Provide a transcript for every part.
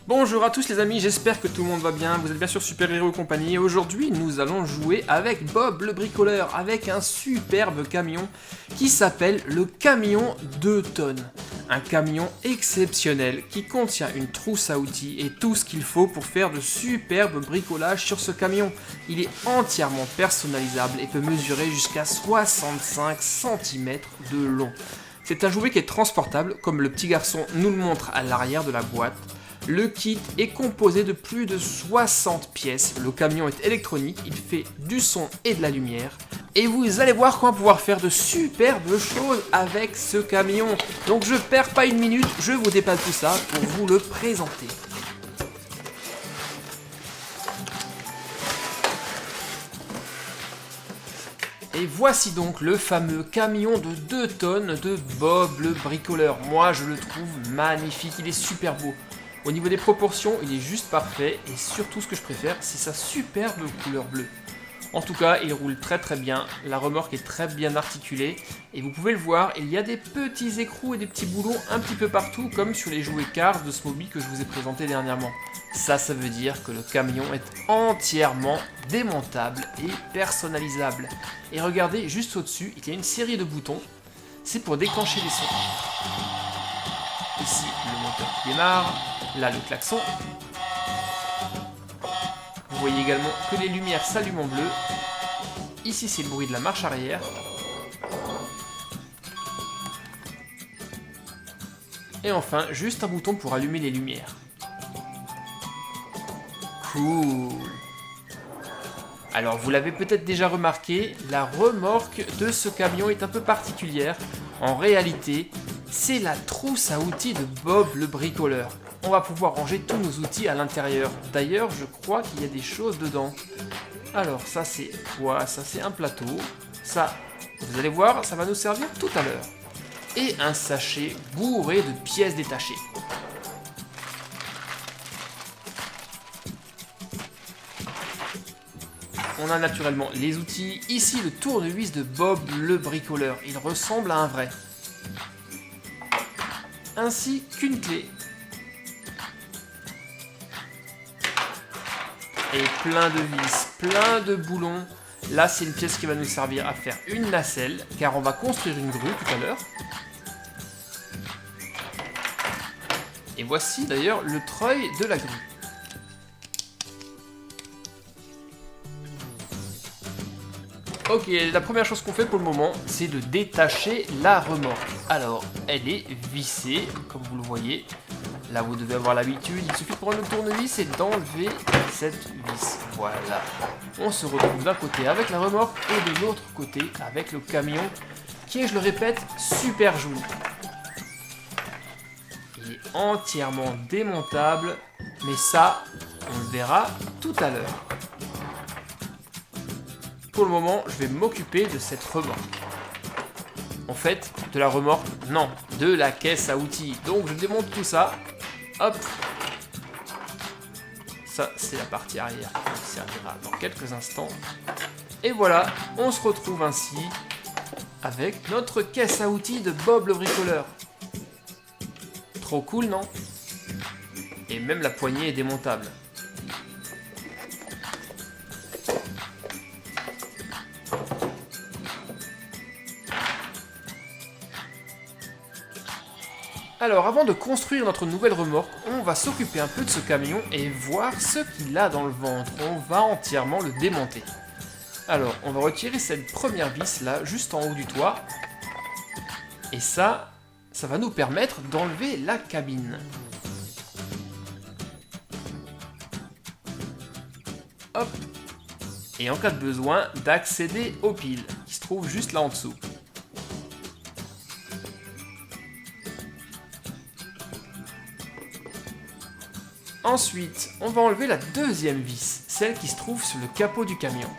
Bonjour à tous les amis, j'espère que tout le monde va bien, vous êtes bien sûr Super Hero et compagnie, et aujourd'hui nous allons jouer avec Bob le bricoleur, avec un superbe camion qui s'appelle le camion 2 tonnes. Un camion exceptionnel qui contient une trousse à outils et tout ce qu'il faut pour faire de superbes bricolages sur ce camion. Il est entièrement personnalisable et peut mesurer jusqu'à 65 cm de long. C'est un jouet qui est transportable, comme le petit garçon nous le montre à l'arrière de la boîte. Le kit est composé de plus de 60 pièces, le camion est électronique, il fait du son et de la lumière. Et vous allez voir qu'on va pouvoir faire de superbes choses avec ce camion. Donc je perds pas une minute, je vous déballe tout ça pour vous le présenter. Et voici donc le fameux camion de 2 tonnes de Bob le bricoleur. Moi je le trouve magnifique, il est super beau. Au niveau des proportions, il est juste parfait et surtout ce que je préfère, c'est sa superbe couleur bleue. En tout cas, il roule très bien, la remorque est très bien articulée et vous pouvez le voir, il y a des petits écrous et des petits boulons un petit peu partout comme sur les jouets Cars de Smobie que je vous ai présenté dernièrement. Ça veut dire que le camion est entièrement démontable et personnalisable. Et regardez, juste au-dessus, il y a une série de boutons, c'est pour déclencher les sons. Ici, le moteur qui démarre, là le klaxon. Vous voyez également que les lumières s'allument en bleu. Ici, c'est le bruit de la marche arrière. Et enfin, juste un bouton pour allumer les lumières. Cool. Alors, vous l'avez peut-être déjà remarqué, la remorque de ce camion est un peu particulière. En réalité, c'est la trousse à outils de Bob le bricoleur. On va pouvoir ranger tous nos outils à l'intérieur. D'ailleurs, je crois qu'il y a des choses dedans. Alors, ça c'est quoi? Ça c'est un plateau. Ça, vous allez voir, ça va nous servir tout à l'heure. Et un sachet bourré de pièces détachées. On a naturellement les outils. Ici, le tournevis de Bob le bricoleur. Il ressemble à un vrai. Ainsi qu'une clé. Et plein de vis, plein de boulons. Là, c'est une pièce qui va nous servir à faire une nacelle, car on va construire une grue tout à l'heure. Et voici d'ailleurs le treuil de la grue. Ok, la première chose qu'on fait pour le moment, c'est de détacher la remorque. Alors, elle est vissée, comme vous le voyez. Là, vous devez avoir l'habitude, il suffit de prendre le tournevis et d'enlever cette vis. Voilà. On se retrouve d'un côté avec la remorque et de l'autre côté avec le camion, qui est, je le répète, super joli. Il est entièrement démontable, mais ça, on le verra tout à l'heure. Pour le moment, je vais m'occuper de cette remorque. En fait, de la remorque, non, de la caisse à outils. Donc je démonte tout ça. Hop. Ça, c'est la partie arrière qui nous servira dans quelques instants. Et voilà, on se retrouve ainsi avec notre caisse à outils de Bob le bricoleur. Trop cool, non? Et même la poignée est démontable. Alors, avant de construire notre nouvelle remorque, on va s'occuper un peu de ce camion et voir ce qu'il a dans le ventre. On va entièrement le démonter. Alors, on va retirer cette première vis là, juste en haut du toit. Et ça va nous permettre d'enlever la cabine. Hop. Et en cas de besoin, d'accéder aux piles, qui se trouvent juste là en dessous. Ensuite, on va enlever la deuxième vis, celle qui se trouve sur le capot du camion.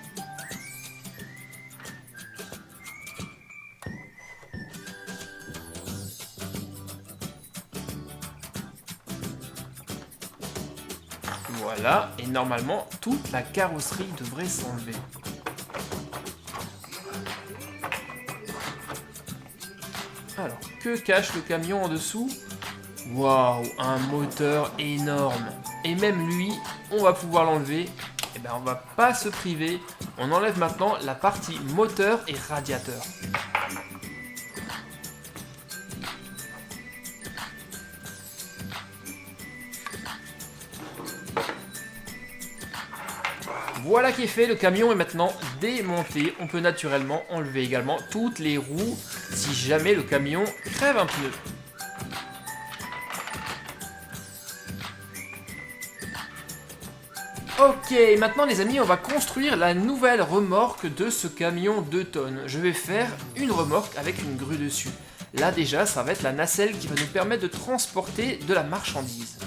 Voilà, et normalement, toute la carrosserie devrait s'enlever. Alors, que cache le camion en dessous? Waouh, un moteur énorme. Et même lui, on va pouvoir l'enlever. Et ben on va pas se priver. On enlève maintenant la partie moteur et radiateur. Voilà qui est fait, le camion est maintenant démonté. On peut naturellement enlever également toutes les roues si jamais le camion crève un pneu. Ok, maintenant les amis, on va construire la nouvelle remorque de ce camion 2 tonnes. Je vais faire une remorque avec une grue dessus. Là déjà, ça va être la nacelle qui va nous permettre de transporter de la marchandise.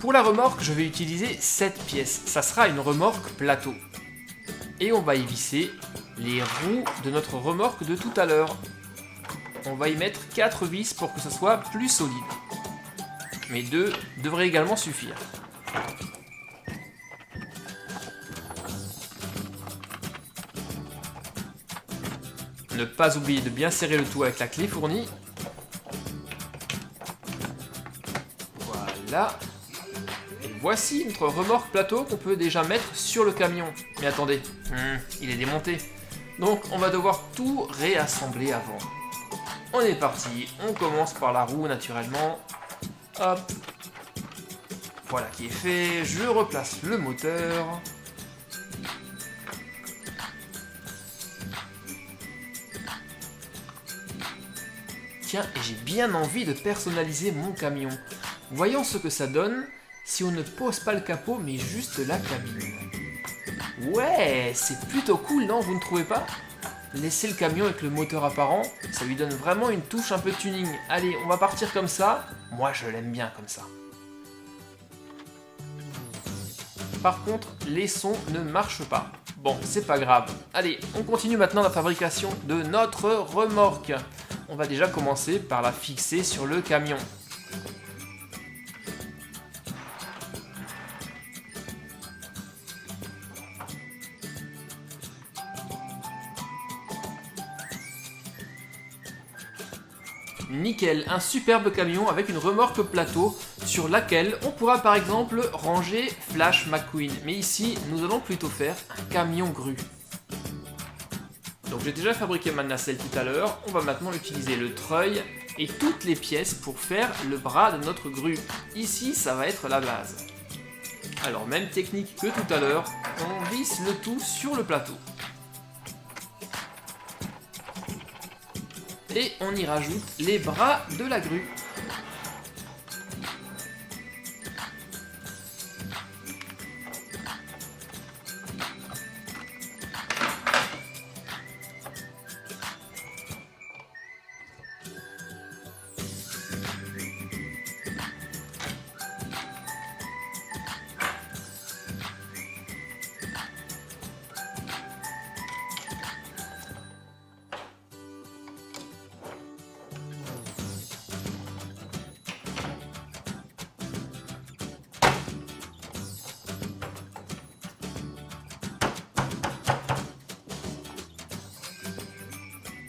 Pour la remorque, je vais utiliser 7 pièces. Ça sera une remorque plateau. Et on va y visser les roues de notre remorque de tout à l'heure. On va y mettre 4 vis pour que ça soit plus solide. Mais 2 devraient également suffire. Ne pas oublier de bien serrer le tout avec la clé fournie. Voilà. Et voici notre remorque plateau qu'on peut déjà mettre sur le camion. Mais attendez, il est démonté. Donc on va devoir tout réassembler avant. On est parti, on commence par la roue naturellement. Hop. Voilà qui est fait, je replace le moteur. Tiens, et j'ai bien envie de personnaliser mon camion. Voyons ce que ça donne si on ne pose pas le capot mais juste la cabine. Ouais, c'est plutôt cool, non, vous ne trouvez pas? Laisser le camion avec le moteur apparent, ça lui donne vraiment une touche un peu tuning. Allez, on va partir comme ça. Moi, je l'aime bien comme ça. Par contre, les sons ne marchent pas. Bon, c'est pas grave. Allez, on continue maintenant la fabrication de notre remorque. On va déjà commencer par la fixer sur le camion. Nickel, un superbe camion avec une remorque plateau sur laquelle on pourra par exemple ranger Flash McQueen. Mais ici, nous allons plutôt faire un camion grue. Donc j'ai déjà fabriqué ma nacelle tout à l'heure, on va maintenant utiliser le treuil et toutes les pièces pour faire le bras de notre grue. Ici, ça va être la base. Alors même technique que tout à l'heure, on visse le tout sur le plateau. Et on y rajoute les bras de la grue.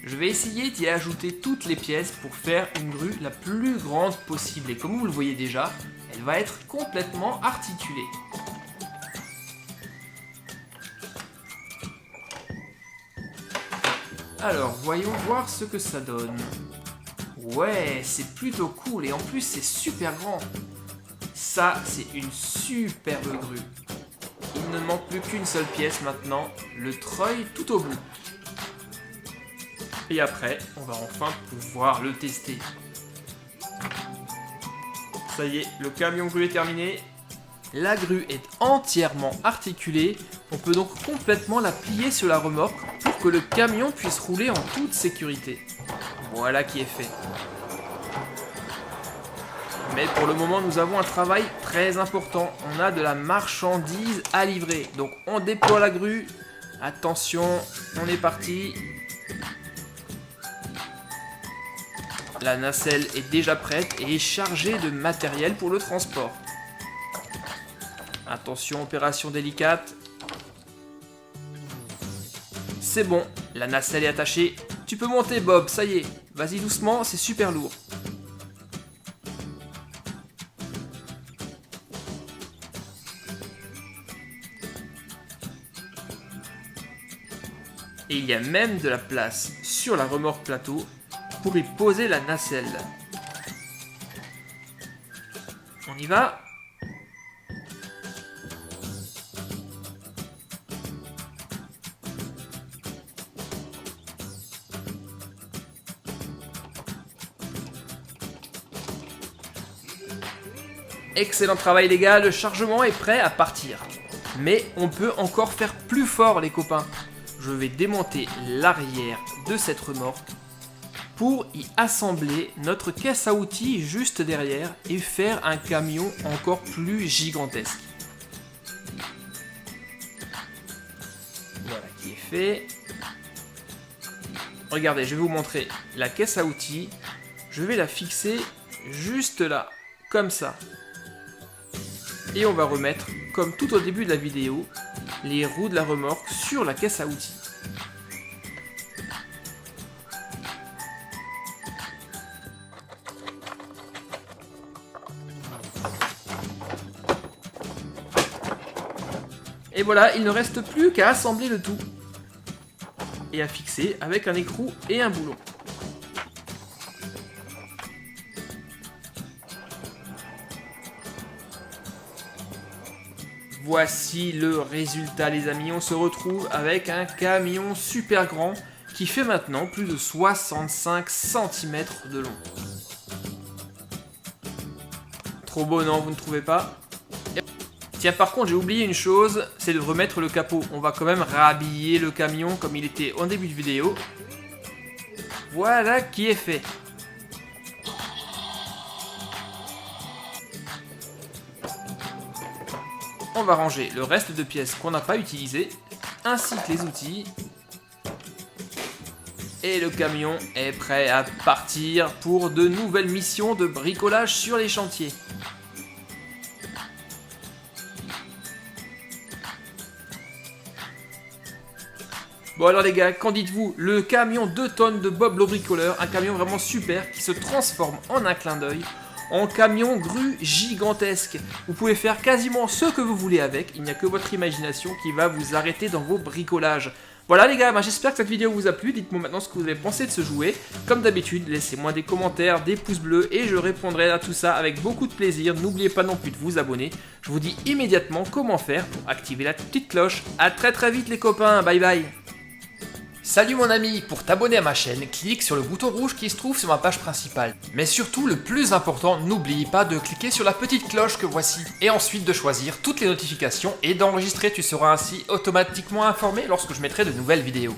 Je vais essayer d'y ajouter toutes les pièces pour faire une grue la plus grande possible. Et comme vous le voyez déjà, elle va être complètement articulée. Alors, voyons voir ce que ça donne. Ouais, c'est plutôt cool et en plus c'est super grand. Ça, c'est une superbe grue. Il ne manque plus qu'une seule pièce maintenant, le treuil tout au bout. Et après, on va enfin pouvoir le tester. Ça y est, le camion grue est terminé. La grue est entièrement articulée. On peut donc complètement la plier sur la remorque pour que le camion puisse rouler en toute sécurité. Voilà qui est fait. Mais pour le moment, nous avons un travail très important. On a de la marchandise à livrer. Donc on déploie la grue. Attention, on est parti. La nacelle est déjà prête et est chargée de matériel pour le transport. Attention, opération délicate. C'est bon, la nacelle est attachée. Tu peux monter Bob, ça y est. Vas-y doucement, c'est super lourd. Et il y a même de la place sur la remorque plateau pour y poser la nacelle. On y va. Excellent travail les gars, le chargement est prêt à partir. Mais on peut encore faire plus fort les copains. Je vais démonter l'arrière de cette remorque pour y assembler notre caisse à outils juste derrière et faire un camion encore plus gigantesque. Voilà qui est fait. Regardez, je vais vous montrer la caisse à outils. Je vais la fixer juste là, comme ça. Et on va remettre, comme tout au début de la vidéo, les roues de la remorque sur la caisse à outils. Et voilà, il ne reste plus qu'à assembler le tout. Et à fixer avec un écrou et un boulon. Voici le résultat les amis, on se retrouve avec un camion super grand qui fait maintenant plus de 65 cm de long. Trop beau non, vous ne trouvez pas? Tiens, par contre j'ai oublié une chose, c'est de remettre le capot. On va quand même rhabiller le camion comme il était en début de vidéo. Voilà qui est fait. On va ranger le reste de pièces qu'on n'a pas utilisées, ainsi que les outils. Et le camion est prêt à partir pour de nouvelles missions de bricolage sur les chantiers. Bon alors les gars, qu'en dites-vous? Le camion 2 tonnes de Bob le bricoleur, un camion vraiment super qui se transforme en un clin d'œil en camion grue gigantesque. Vous pouvez faire quasiment ce que vous voulez avec, il n'y a que votre imagination qui va vous arrêter dans vos bricolages. Voilà les gars, j'espère que cette vidéo vous a plu, dites-moi maintenant ce que vous avez pensé de ce jouet. Comme d'habitude, laissez-moi des commentaires, des pouces bleus et je répondrai à tout ça avec beaucoup de plaisir. N'oubliez pas non plus de vous abonner. Je vous dis immédiatement comment faire pour activer la petite cloche. A très vite les copains, bye bye. Salut mon ami, pour t'abonner à ma chaîne, clique sur le bouton rouge qui se trouve sur ma page principale. Mais surtout, le plus important, n'oublie pas de cliquer sur la petite cloche que voici. Et ensuite de choisir toutes les notifications et d'enregistrer, tu seras ainsi automatiquement informé lorsque je mettrai de nouvelles vidéos.